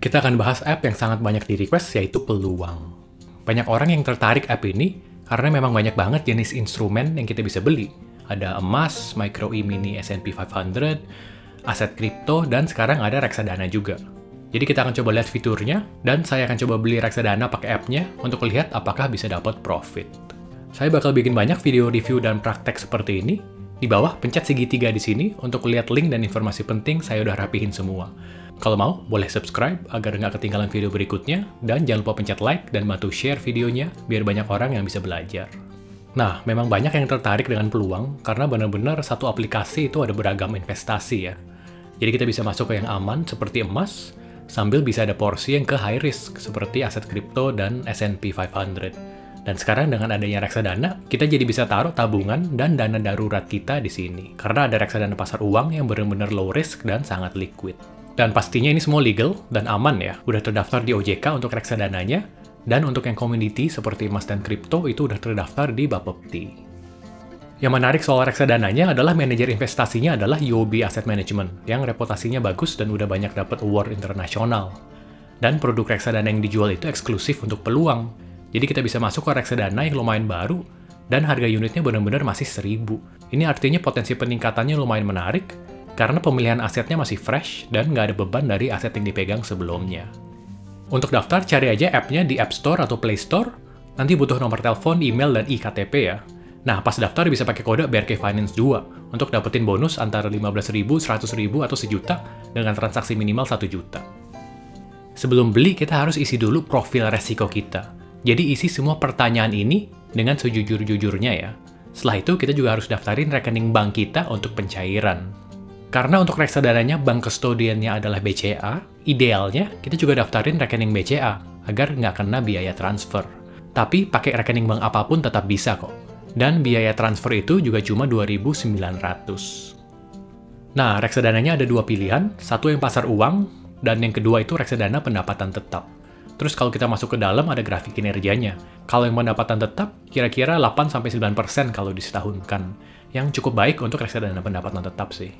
Kita akan bahas app yang sangat banyak di-request, yaitu Peluang. Banyak orang yang tertarik app ini karena memang banyak banget jenis instrumen yang kita bisa beli. Ada emas, micro E-mini S&P 500, aset kripto, dan sekarang ada reksadana juga. Jadi kita akan coba lihat fiturnya, dan saya akan coba beli reksadana pakai app-nya untuk lihat apakah bisa dapat profit. Saya bakal bikin banyak video review dan praktek seperti ini. Di bawah pencet segitiga di sini untuk lihat link dan informasi penting saya udah rapihin semua. Kalau mau, boleh subscribe agar nggak ketinggalan video berikutnya, dan jangan lupa pencet like dan bantu share videonya biar banyak orang yang bisa belajar. Nah, memang banyak yang tertarik dengan Peluang karena benar-benar satu aplikasi itu ada beragam investasi ya. Jadi kita bisa masuk ke yang aman seperti emas, sambil bisa ada porsi yang ke high risk seperti aset kripto dan S&P 500. Dan sekarang dengan adanya reksadana, kita jadi bisa taruh tabungan dan dana darurat kita di sini. Karena ada reksadana pasar uang yang benar-benar low risk dan sangat liquid. Dan pastinya ini semua legal dan aman ya. Udah terdaftar di OJK untuk reksadananya, dan untuk yang community seperti emas dan kripto itu udah terdaftar di Bapepti. Yang menarik soal reksadananya adalah manajer investasinya adalah UOB Asset Management, yang reputasinya bagus dan udah banyak dapat award internasional. Dan produk reksadana yang dijual itu eksklusif untuk Peluang. Jadi kita bisa masuk ke reksadana yang lumayan baru, dan harga unitnya benar-benar masih 1.000. Ini artinya potensi peningkatannya lumayan menarik, karena pemilihan asetnya masih fresh, dan nggak ada beban dari aset yang dipegang sebelumnya. Untuk daftar, cari aja app-nya di App Store atau Play Store, nanti butuh nomor telepon, email, dan iKTP ya. Nah, pas daftar bisa pakai kode BRK Finance 2, untuk dapetin bonus antara 15.000, 100.000, atau 1 juta, dengan transaksi minimal 1 juta. Sebelum beli, kita harus isi dulu profil resiko kita. Jadi isi semua pertanyaan ini dengan sejujur-jujurnya ya. Setelah itu kita juga harus daftarin rekening bank kita untuk pencairan. Karena untuk reksadananya bank kustodiannya adalah BCA, idealnya kita juga daftarin rekening BCA agar nggak kena biaya transfer. Tapi pakai rekening bank apapun tetap bisa kok. Dan biaya transfer itu juga cuma 2.900. Nah, reksadananya ada dua pilihan, satu yang pasar uang, dan yang kedua itu reksadana pendapatan tetap. Terus kalau kita masuk ke dalam ada grafik kinerjanya. Kalau yang pendapatan tetap, kira-kira 8-9% kalau disetahunkan. Yang cukup baik untuk reksadana pendapatan tetap sih.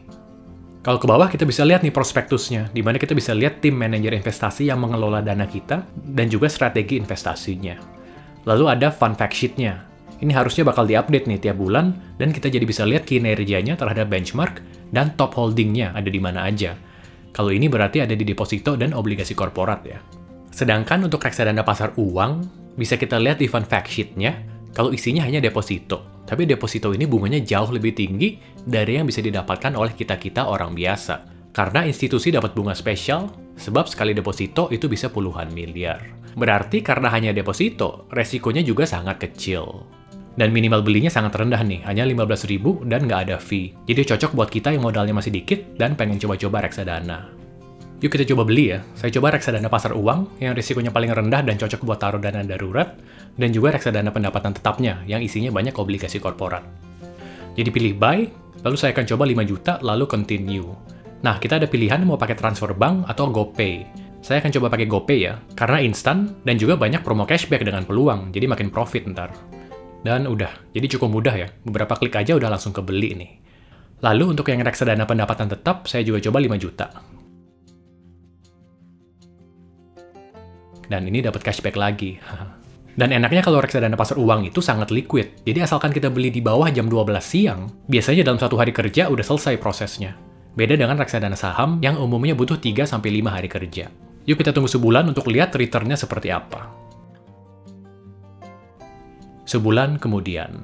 Kalau ke bawah kita bisa lihat nih prospektusnya, di mana kita bisa lihat tim manajer investasi yang mengelola dana kita, dan juga strategi investasinya. Lalu ada fun fact sheet-nya. Ini harusnya bakal diupdate nih tiap bulan, dan kita jadi bisa lihat kinerjanya terhadap benchmark, dan top holding-nya ada di mana aja. Kalau ini berarti ada di deposito dan obligasi korporat ya. Sedangkan untuk reksadana pasar uang, bisa kita lihat di fun fact sheet-nya, kalau isinya hanya deposito. Tapi deposito ini bunganya jauh lebih tinggi dari yang bisa didapatkan oleh kita-kita orang biasa. Karena institusi dapat bunga spesial, sebab sekali deposito itu bisa puluhan miliar. Berarti karena hanya deposito, resikonya juga sangat kecil. Dan minimal belinya sangat rendah nih, hanya 15.000 dan nggak ada fee. Jadi cocok buat kita yang modalnya masih dikit dan pengen coba-coba reksadana. Yuk kita coba beli ya. Saya coba reksadana pasar uang yang risikonya paling rendah dan cocok buat taruh dana darurat, dan juga reksadana pendapatan tetapnya yang isinya banyak obligasi korporat. Jadi pilih buy, lalu saya akan coba 5 juta, lalu continue. Nah, kita ada pilihan mau pakai transfer bank atau GoPay. Saya akan coba pakai GoPay ya, karena instan dan juga banyak promo cashback dengan Peluang, jadi makin profit ntar. Dan udah, jadi cukup mudah ya. Beberapa klik aja udah langsung kebeli nih. Lalu untuk yang reksadana pendapatan tetap, saya juga coba 5 juta. Dan ini dapat cashback lagi. Dan enaknya kalau reksadana pasar uang itu sangat liquid. Jadi asalkan kita beli di bawah jam 12 siang, biasanya dalam 1 hari kerja udah selesai prosesnya. Beda dengan reksadana saham yang umumnya butuh 3-5 hari kerja. Yuk kita tunggu sebulan untuk lihat return-nya seperti apa. Sebulan kemudian.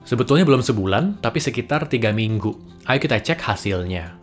Sebetulnya belum sebulan, tapi sekitar 3 minggu. Ayo kita cek hasilnya.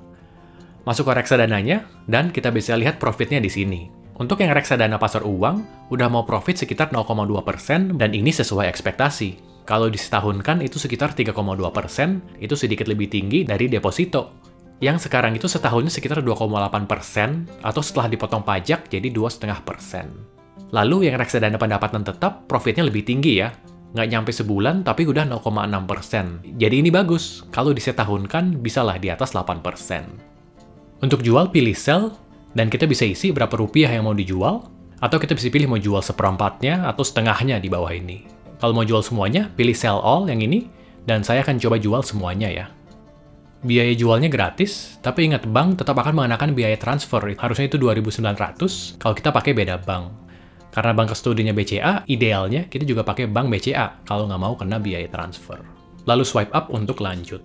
Masuk ke reksadananya, dan kita bisa lihat profitnya di sini. Untuk yang reksadana pasar uang, udah mau profit sekitar 0,2%, dan ini sesuai ekspektasi. Kalau disetahunkan itu sekitar 3,2%, itu sedikit lebih tinggi dari deposito. Yang sekarang itu setahunnya sekitar 2,8%, atau setelah dipotong pajak jadi 2,5%. Lalu yang reksadana pendapatan tetap, profitnya lebih tinggi ya. Nggak nyampe sebulan, tapi udah 0,6%. Jadi ini bagus, kalau disetahunkan bisalah di atas 8%. Untuk jual, pilih sell, dan kita bisa isi berapa rupiah yang mau dijual, atau kita bisa pilih mau jual seperempatnya atau setengahnya di bawah ini. Kalau mau jual semuanya, pilih sell all yang ini, dan saya akan coba jual semuanya ya. Biaya jualnya gratis, tapi ingat bank tetap akan mengenakan biaya transfer. Harusnya itu 2.900 kalau kita pakai beda bank. Karena bank kustodinya BCA, idealnya kita juga pakai bank BCA kalau nggak mau kena biaya transfer. Lalu swipe up untuk lanjut.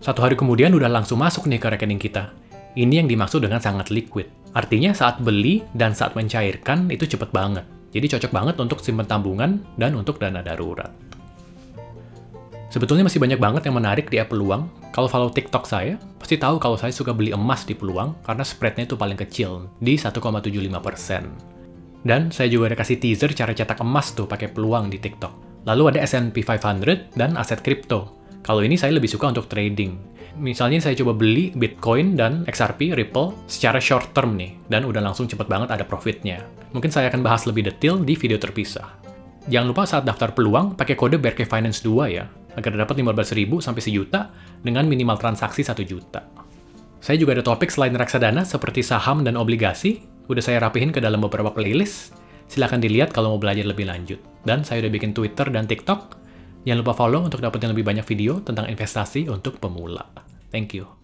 1 hari kemudian udah langsung masuk nih ke rekening kita. Ini yang dimaksud dengan sangat liquid. Artinya saat beli dan saat mencairkan itu cepet banget. Jadi cocok banget untuk simpen tabungan dan untuk dana darurat. Sebetulnya masih banyak banget yang menarik di app Peluang. Kalau follow TikTok saya, pasti tahu kalau saya suka beli emas di Peluang karena spreadnya itu paling kecil, di 1,75%. Dan saya juga ada kasih teaser cara cetak emas tuh pakai Peluang di TikTok. Lalu ada S&P 500 dan aset kripto. Kalau ini saya lebih suka untuk trading. Misalnya saya coba beli Bitcoin dan XRP, Ripple, secara short term nih, dan udah langsung cepet banget ada profitnya. Mungkin saya akan bahas lebih detail di video terpisah. Jangan lupa saat daftar Peluang, pakai kode BRK Finance 2 ya, agar dapat 15.000 sampai sejuta dengan minimal transaksi 1 juta. Saya juga ada topik selain reksadana seperti saham dan obligasi, udah saya rapihin ke dalam beberapa playlist, silahkan dilihat kalau mau belajar lebih lanjut. Dan saya udah bikin Twitter dan TikTok, jangan lupa follow untuk dapetin lebih banyak video tentang investasi untuk pemula. Thank you.